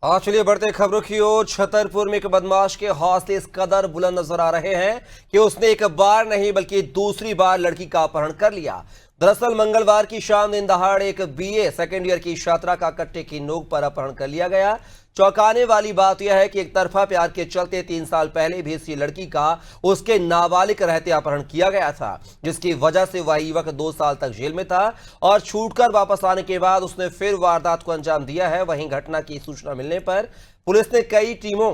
आज चलिए बढ़ते खबरों की ओर। छतरपुर में एक बदमाश के हौसले इस कदर बुलंद नजर आ रहे हैं कि उसने एक बार नहीं बल्कि दूसरी बार लड़की का अपहरण कर लिया। दरअसल मंगलवार की शाम दिन दहाड़ एक बीए सेकेंड ईयर की छात्रा का कट्टे की नोक पर अपहरण कर लिया गया। चौंकाने वाली बात यह है कि एक तरफा प्यार के चलते 3 साल पहले भी इसी लड़की का उसके नाबालिग रहते अपहरण किया गया था, जिसकी वजह से वह युवक 2 साल तक जेल में था और छूटकर वापस आने के बाद उसने फिर वारदात को अंजाम दिया है। वहीं घटना की सूचना मिलने पर पुलिस ने कई टीमों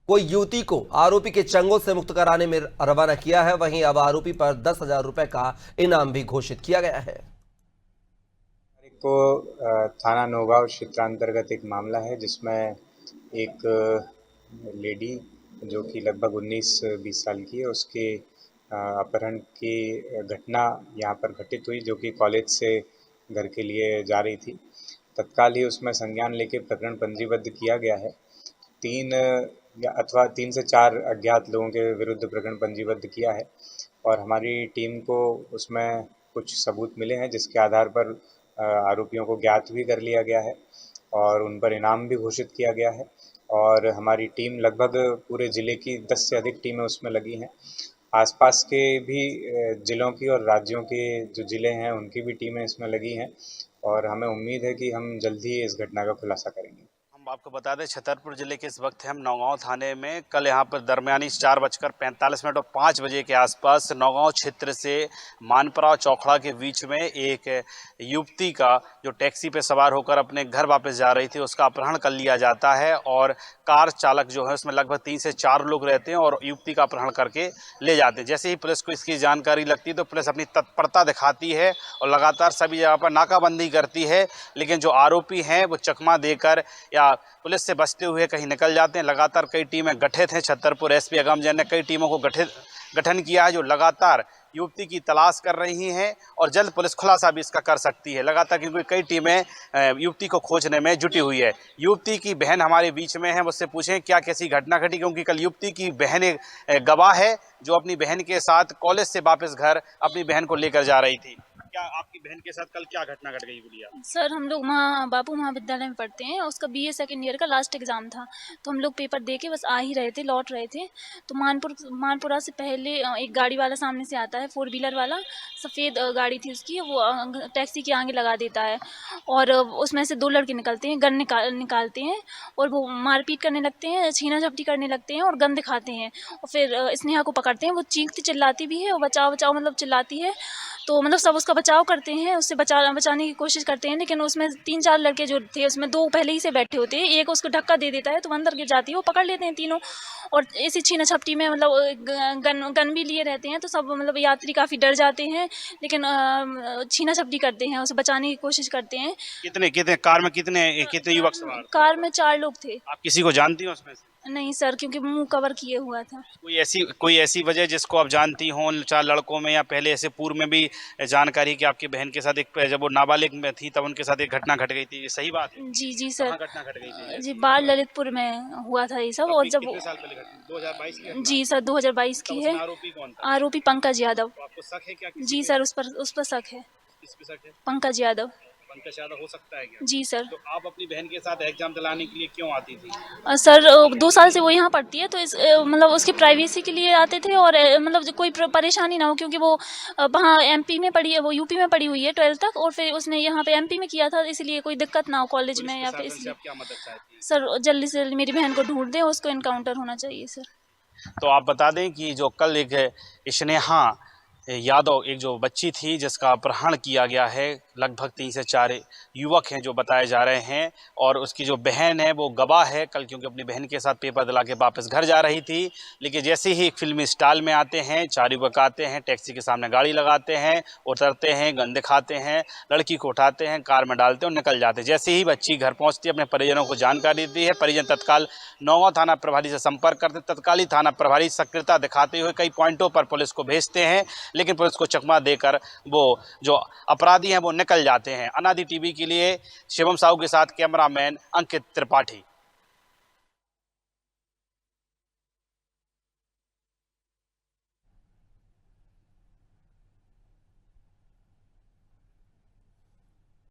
को युवती को आरोपी के चंगुल से मुक्त कराने में रवाना किया है। वहीं अब आरोपी पर 10,000 रुपए का इनाम भी घोषित किया गया है। को थाना नौगांव क्षेत्रांतर्गत एक मामला है जिसमें एक लेडी जो कि लगभग 19-20 साल की है, उसके अपहरण की घटना यहाँ पर घटित हुई, जो कि कॉलेज से घर के लिए जा रही थी। तत्काल ही उसमें संज्ञान लेके प्रकरण पंजीबद्ध किया गया है। 3 से 4 अज्ञात लोगों के विरुद्ध प्रकरण पंजीबद्ध किया है और हमारी टीम को उसमें कुछ सबूत मिले हैं, जिसके आधार पर आरोपियों को ज्ञात भी कर लिया गया है और उन पर इनाम भी घोषित किया गया है। और हमारी टीम लगभग पूरे ज़िले की 10 से अधिक टीमें उसमें लगी हैं। आसपास के भी ज़िलों की और राज्यों के जो ज़िले हैं उनकी भी टीमें इसमें लगी हैं और हमें उम्मीद है कि हम जल्द ही इस घटना का खुलासा करेंगे। हम आपको बता दें, छतरपुर जिले के इस वक्त हम नौगांव थाने में। कल यहाँ पर दरमियानी 4:45 और 5 बजे के आसपास नौगांव क्षेत्र से मानपुरा और चौखड़ा के बीच में एक युवती का जो टैक्सी पे सवार होकर अपने घर वापस जा रही थी, उसका अपहरण कर लिया जाता है और कार चालक जो है उसमें लगभग 3 से 4 लोग रहते हैं और युवती का अपहरण करके ले जाते हैं। जैसे ही पुलिस को इसकी जानकारी लगती है तो पुलिस अपनी तत्परता दिखाती है और लगातार सभी जगह पर नाकाबंदी करती है, लेकिन जो आरोपी हैं वो चकमा देकर या पुलिस से बचते हुए कहीं निकल जाते हैं। लगातार कई टीमें गठित हैं। छतरपुर एसपी अगम जैन ने कई टीमों को गठन किया है, जो लगातार युवती की तलाश कर रही हैं और जल्द पुलिस खुलासा भी इसका कर सकती है लगातार, क्योंकि कई टीमें युवती को खोजने में जुटी हुई है। युवती की बहन हमारे बीच में है, मुझसे पूछें क्या कैसी घटना घटी, क्योंकि कल युवती की बहन एक गवाह है जो अपनी बहन के साथ कॉलेज से वापस घर अपनी बहन को लेकर जा रही थी। क्या आपकी बहन के साथ कल क्या घटना घट गई बोलिए? सर हम लोग बापू महाविद्यालय में पढ़ते हैं, उसका बीए सेकेंड ईयर का लास्ट एग्ज़ाम था, तो हम लोग पेपर दे के बस आ ही रहे थे, लौट रहे थे। तो मानपुरा से पहले एक गाड़ी वाला सामने से आता है, 4 व्हीलर वाला, सफ़ेद गाड़ी थी उसकी, वो टैक्सी के आगे लगा देता है और उसमें से 2 लड़के निकलते हैं, गन निकालते हैं और वो मारपीट करने लगते हैं, छीना झपटी करने लगते हैं और गन दिखाते हैं और फिर स्नेहा को पकड़ते हैं। वो चीखती चिल्लाती भी है और बचाओ बचाओ मतलब चिल्लाती है, तो मतलब सब उसका बचाव करते हैं, उससे बचाने की कोशिश करते हैं, लेकिन उसमें 3-4 लड़के जो थे उसमें 2 पहले ही से बैठे होते हैं, एक उसको धक्का दे देता है तो वो अंदर गिर जाती है, वो पकड़ लेते हैं तीनों और इसी छीना झपटी में मतलब गन भी लिए रहते हैं, तो सब मतलब यात्री काफ़ी डर जाते हैं, लेकिन छीना झपटी करते हैं, उसे बचाने की कोशिश करते हैं। कितने कार में कितने युवक सवार? कार में 4 लोग थे। आप किसी को जानती हो उसमें से? नहीं सर, क्योंकि मुंह कवर किए हुआ था। कोई ऐसी वजह जिसको आप जानती हों 4 लड़कों में, या पहले ऐसे पूर्व में भी जानकारी कि आपकी बहन के साथ एक, जब वो नाबालिग में थी तब उनके साथ एक घटना घट गई थी, ये सही बात है? जी सर। कहाँ घटना घट गई थी? जी बाल ललितपुर में हुआ था ये सब। और जब कितने साल पहले घटना? 2022 की? जी सर 2022 की है। आरोपी कौन था? आरोपी पंकज यादव। तो आपको शक है क्या? जी सर उस पर शक है। किस पे शक है? पंकज यादव। पंकज यादव हो सकता है क्या? जी सर। तो आप अपनी बहन के साथ एग्जाम दिलाने के लिए क्यों आती थी? सर 2 साल से वो यहाँ पढ़ती है, तो इस मतलब उसकी प्राइवेसी के लिए आते थे और मतलब जो कोई परेशानी ना हो, क्योंकि वो वहाँ एमपी में पढ़ी है, वो यूपी में पढ़ी हुई है 12th तक, और फिर उसने यहाँ पे एमपी में किया था, इसलिए कोई दिक्कत ना हो कॉलेज में, या फिर इसलिए। क्या मदद चाहती है? सर जल्दी से जल्दी मेरी बहन को ढूंढ दें, उसको इनकाउंटर होना चाहिए सर। तो आप बता दें कि जो कल एक स्नेहा यादव एक जो बच्ची थी जिसका अपहरण किया गया है, लगभग 3 से 4 युवक हैं जो बताए जा रहे हैं, और उसकी जो बहन है वो गवाह है कल, क्योंकि अपनी बहन के साथ पेपर दिला के वापस घर जा रही थी। लेकिन जैसे ही एक फिल्मी स्टाइल में आते हैं, 4 युवक आते हैं, टैक्सी के सामने गाड़ी लगाते हैं, उतरते हैं, गन दिखाते हैं, लड़की को उठाते हैं, कार में डालते हैं और निकल जाते हैं। जैसे ही बच्ची घर पहुँचती है, अपने परिजनों को जानकारी देती है, परिजन तत्काल नौगांव थाना प्रभारी से संपर्क करते, तत्कालीन थाना प्रभारी सक्रियता दिखाते हुए कई पॉइंटों पर पुलिस को भेजते हैं, लेकिन पुलिस को चकमा देकर वो जो अपराधी हैं वो निकल जाते हैं। अनादि टीवी के लिए शिवम साहू के साथ कैमरामैन अंकित त्रिपाठी।